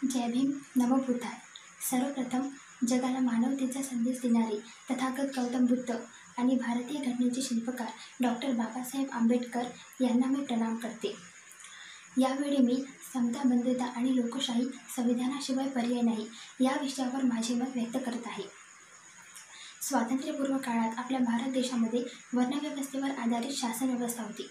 जय भीम, नमो बुद्धाय. सर्वप्रथम जगाला मानवतेचा संदेश देणारे तथागत गौतम बुद्ध आणि भारतीय घटनेचे शिल्पकार डॉक्टर बाबासाहेब आंबेडकर यांना मी प्रणाम करते. यावेळी मी समता, बंधुता आणि लोकशाही संविधानाशिवाय पर्याय नाही या विषयावर माझे मत व्यक्त करत आहे. स्वातंत्र्यपूर्व काळात आपल्या भारत देशामध्ये वर्णव्यवस्थेवर आधारित शासन व्यवस्था होती.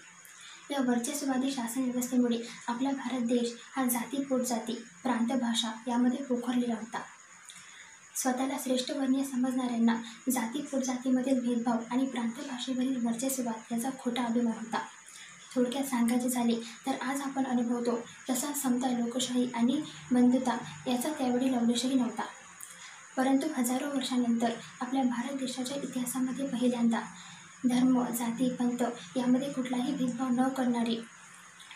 या वर्चस्ववादी शासन व्यवस्थेमुळे आपला भारत देश हा जाती, पोटजाती, प्रांत, भाषा यामध्ये पोखरलेला होता. स्वतःला श्रेष्ठवर्णीय समजणाऱ्यांना जाती, पोटजातीमधील भेदभाव आणि प्रांत भाषेवरील वर्चस्ववाद याचा खोटा अभिमान होता. थोडक्यात सांगायचे झाले तर आज आपण अनुभवतो तसा समता, लोकशाही आणि बंधुता याचा त्यावेळी लवलेशही नव्हता. परंतु हजारो वर्षांनंतर आपल्या भारत देशाच्या इतिहासामध्ये पहिल्यांदा धर्म, जाती, पंथ यामध्ये कुठलाही भेदभाव न करणारी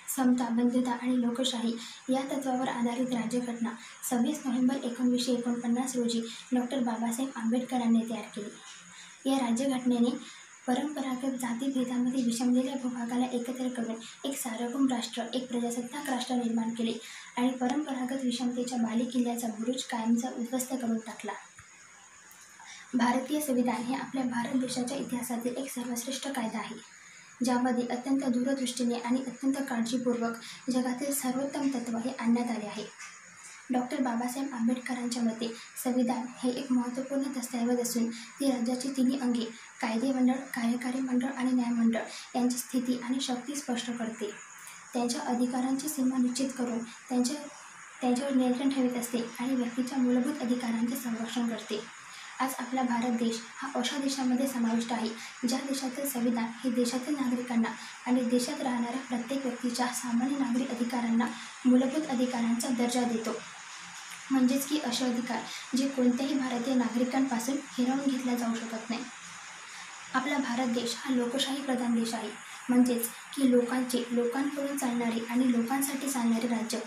समता, बंधुता आणि लोकशाही या तत्वावर आधारित राज्यघटना 26 नोव्हेंबर 1949 रोजी डॉक्टर बाबासाहेब आंबेडकरांनी तयार केली. या राज्यघटनेने परंपरागत जातीभेदामध्ये विषमलेल्या भूभागाला एकत्र करून एक सार्वभौम राष्ट्र, एक प्रजासत्ताक राष्ट्र निर्माण केले आणि परंपरागत विषमतेच्या बालेकिल्ल्याचा बुरुज कायमचा उद्ध्वस्त करून टाकला. भारतीय संविधान हे आपल्या भारत देशाच्या इतिहासातील एक सर्वश्रेष्ठ कायदा आहे, ज्यामध्ये अत्यंत दूरदृष्टीने आणि अत्यंत काळजीपूर्वक जगातील सर्वोत्तम तत्त्व हे आणण्यात आले आहे. डॉक्टर बाबासाहेब आंबेडकरांच्या मते संविधान हे एक महत्त्वपूर्ण दस्तऐवज असून ती राज्याची तिन्ही अंगे कायदेमंडळ, कार्यकारी मंडळ आणि न्यायमंडळ यांची स्थिती आणि शक्ती स्पष्ट करते. त्यांच्या अधिकारांची सीमा निश्चित करून त्यांच्यावर नियंत्रण ठेवत असते आणि व्यक्तीच्या मूलभूत अधिकारांचे संरक्षण करते. आज आपला भारत देश हा अशा देशामध्ये समाविष्ट आहे ज्या देशातील संविधान हे देशातील नागरिकांना आणि देशात राहणाऱ्या प्रत्येक व्यक्तीच्या सामान्य नागरी अधिकारांना मूलभूत अधिकारांचा दर्जा देतो. म्हणजेच की असे अधिकार जे कोणत्याही भारतीय नागरिकांपासून हिरावून घेतला जाऊ शकत नाही. आपला भारत देश हा लोकशाही प्रधान देश आहे, म्हणजेच की लोकांकडून चालणारे आणि लोकांसाठी चालणारे राज्य.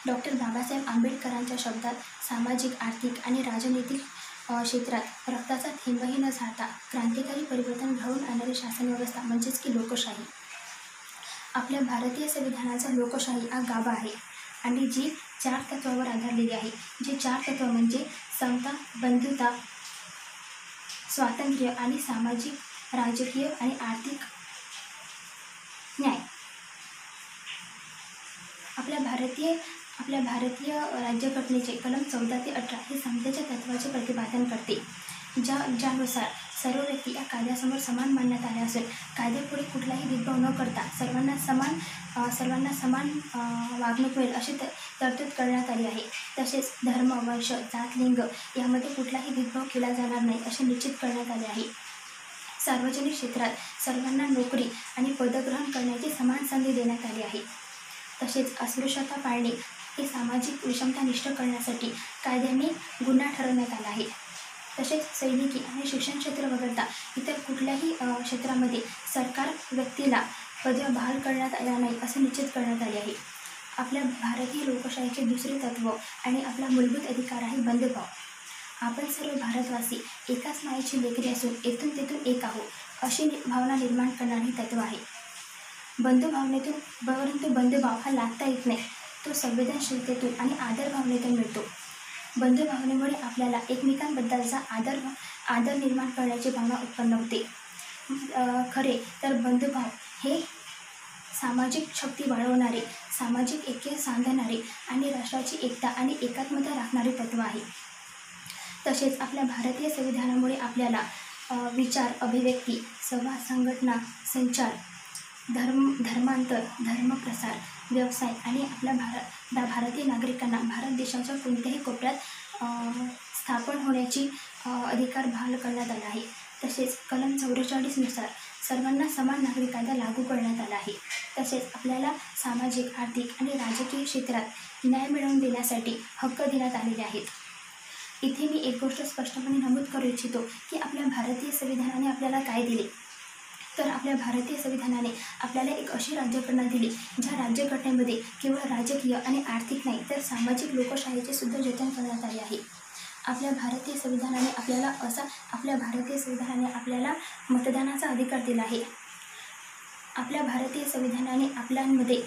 डॉक्टर बाबासाहेब आंबेडकरांच्या शब्दात सामाजिक, आर्थिक आणि राजनैतिक क्षेत्रात रक्ताचा थेंबही न झाता क्रांतिकारी परिवर्तन घडवून आणणारी शासन व्यवस्था म्हणजेच की लोकशाही. आपल्या भारतीय संविधानाचा लोकशाही हा गाभा आहे आणि जी 4 तत्वावर आधारलेली आहे. जे 4 तत्व म्हणजे समता, बंधुता, स्वातंत्र्य आणि सामाजिक, राजकीय आणि आर्थिक न्याय. आपल्या भारतीय राज्यघटनेचे कलम 14 ते 18 हे समतेच्या तत्त्वाचे प्रतिपादन करते, ज्यानुसार सर्व व्यक्ती या कायद्यासमोर समान मानण्यात आल्या असून कायद्यापुढे कुठलाही भेदभाव न करता सर्वांना समान वागणूक मिळेल अशी तरतूद करण्यात आली आहे. तसेच धर्म, वंश, जात, लिंग यामध्ये कुठलाही भेदभाव केला जाणार नाही असे निश्चित करण्यात आले आहे. सार्वजनिक क्षेत्रात सर्वांना नोकरी आणि पदग्रहण करण्याची समान संधी देण्यात आली आहे. तसेच अस्पृश्यता पाळणे हे सामाजिक विषमता नष्ट करण्यासाठी कायद्याने गुन्हा ठरवण्यात आला आहे. तसेच सैनिकी आणि शिक्षण क्षेत्र वगळता इतर कुठल्याही क्षेत्रामध्ये सरकार व्यक्तीला पदव्या बहाल करण्यात आल्या नाही असे निश्चित करण्यात आले आहे. आपल्या भारतीय लोकशाहीचे दुसरे तत्त्व आणि आपला मूलभूत अधिकार आहे बंधुभाव. आपण सर्व भारतवासी एकाच मायेची लेकरे असून येथून तेथून एक आहोत अशी भावना निर्माण करणारे तत्त्व आहे. परंतु बंधुभाव हा लादता येत नाही, तो संवेदनशीलतेतून आणि आदर भावनेतून मिळतो. बंधुभावनेमुळे आपल्याला एकमेकांबद्दलचा आदर निर्माण करण्याची भावना उत्पन्न होते. खरे तर बंधुभाव हे सामाजिक शक्ती वाढवणारे, सामाजिक ऐक्य साधणारे आणि राष्ट्राची एकता आणि एकात्मता राखणारे तत्त्व आहे. तसेच आपल्या भारतीय संविधानामुळे आपल्याला विचार, अभिव्यक्ती, संवाद, संघटना, संचार, धर्मांतर, धर्मप्रसार, व्यवसाय आणि आपल्या भारतीय नागरिकांना भारत देशाच्या कोणत्याही कोपऱ्यात स्थापन होण्याची अधिकार बहाल करण्यात आला आहे. तसेच कलम 44 नुसार सर्वांना समान नागरी कायदा लागू करण्यात आला आहे. तसेच आपल्याला सामाजिक, आर्थिक आणि राजकीय क्षेत्रात न्याय मिळवून देण्यासाठी हक्क देण्यात आलेले आहेत. इथे मी एक गोष्ट स्पष्टपणे नमूद करू इच्छितो की आपल्या भारतीय संविधानाने आपल्याला काय दिले. तर आपल्या भारतीय संविधानाने आपल्याला एक अशी राज्यघटना दिली ज्या राज्यघटनेमध्ये केवळ राजकीय आणि आर्थिक नाही तर सामाजिक लोकशाहीचे सुद्धा जतन करण्यात आले आहे. आपल्या भारतीय संविधानाने आपल्याला मतदानाचा अधिकार दिला आहे. आपल्या भारतीय संविधानाने आपल्यामध्ये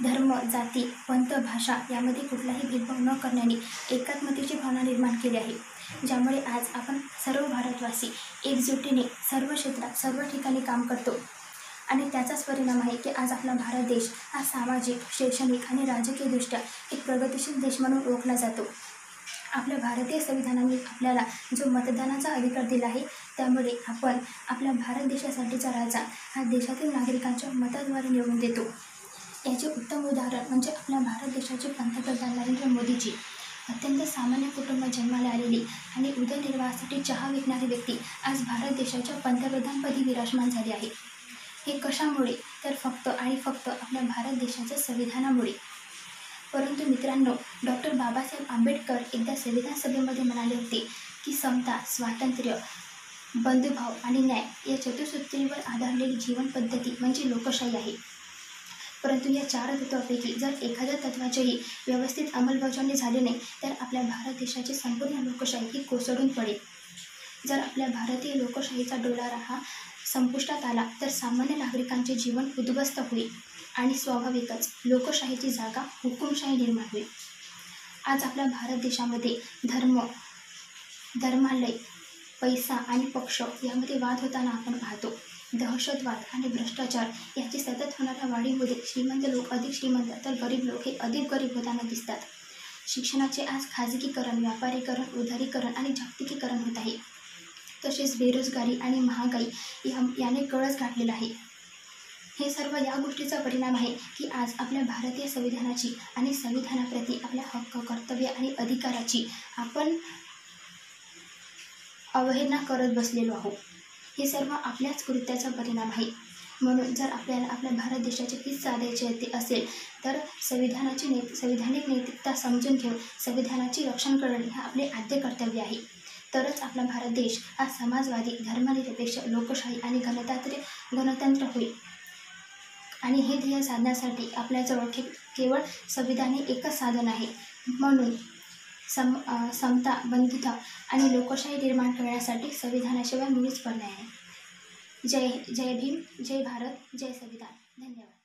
धर्म, जाती, पंथ, भाषा यामध्ये कुठलाही भेदभाव न करण्याने एकात्मतेची भावना निर्माण केली आहे, ज्यामुळे आज आपण सर्व भारतवासी एकजुटीने सर्व क्षेत्रात सर्व ठिकाणी काम करतो. आणि त्याचाच परिणाम आहे की आज आपला भारत देश हा सामाजिक, शैक्षणिक आणि राजकीयदृष्ट्या एक प्रगतिशील देश म्हणून ओळखला जातो. आपल्या भारतीय संविधानाने आपल्याला जो मतदानाचा अधिकार दिला आहे, त्यामुळे आपण आपल्या भारत देशासाठीचा राजा हा देशातील नागरिकांच्या मताद्वारे निवडून देतो. याचे उत्तम उदाहरण म्हणजे आपल्या भारत देशाचे पंतप्रधान नरेंद्र मोदीजी. अत्यंत सामान्य कुटुंबात जन्माला आलेली आणि उदरनिर्वाहासाठी चहा विकणारी व्यक्ती आज भारत देशाच्या पंतप्रधानपदी विराजमान झाली आहे. हे कशामुळे? तर फक्त आणि फक्त आपल्या भारत देशाच्या संविधानामुळे. परंतु मित्रांनो, डॉक्टर बाबासाहेब आंबेडकर एकदा संविधान सभेमध्ये म्हणाले होते की समता, स्वातंत्र्य, बंधुभाव आणि न्याय या चतुसूत्रीवर आधारलेली जीवन पद्धती म्हणजे लोकशाही आहे. परंतु या 4 तत्वापैकी जर एखाद्या तत्वाचीही व्यवस्थित अंमलबजावणी झाली नाही तर आपल्या भारत देशाची संपूर्ण लोकशाही ही कोसळून पडेल. जर आपल्या भारतीय लोकशाहीचा डोलारा हा संपुष्टात आला तर सामान्य नागरिकांचे जीवन उद्ध्वस्त होईल आणि स्वाभाविकच लोकशाहीची जागा हुकुमशाही निर्माण होईल. आज आपल्या भारत देशामध्ये धर्मालय, पैसा आणि पक्ष यामध्ये वाद होताना आपण पाहतो. दहशतवाद आणि भ्रष्टाचार याची सतत होणाऱ्या वाढीमुळे श्रीमंत लोक अधिक श्रीमंत तर गरीब लोक हे अधिक गरीब होताना दिसतात. शिक्षणाचे आज खाजगीकरण, व्यापारीकरण, उदारीकरण आणि जागतिकीकरण होत आहे. तसेच बेरोजगारी आणि महागाई याने कळस गाठलेला आहे. हे सर्व या गोष्टीचा परिणाम आहे की आज आपल्या भारतीय संविधानाची आणि संविधानाप्रती आपल्या हक्क, कर्तव्य आणि अधिकाराची आपण अवहेलना करत बसलेलो आहोत. हे सर्व आपल्याच कृत्याचा परिणाम आहे. म्हणून जर आपल्याला आपल्या भारत देशाचे हित साधायचे असेल तर संविधानिक नैतिकता समजून घेऊन संविधानाचे रक्षण करणे हे आपले आद्य कर्तव्य आहे. तरच आपला भारत देश हा समाजवादी, धर्मनिरपेक्ष, लोकशाही आणि गणतंत्र होईल. आणि हे ध्येय साधण्यासाठी आपल्याजवळ केवळ संविधान हे एकच साधन आहे. म्हणून समता, बंधुता आणि लोकशाही निर्माण करण्यासाठी संविधानाशिवाय मुळीच पर्याय नाही. जय भीम, जय भारत, जय संविधान. धन्यवाद.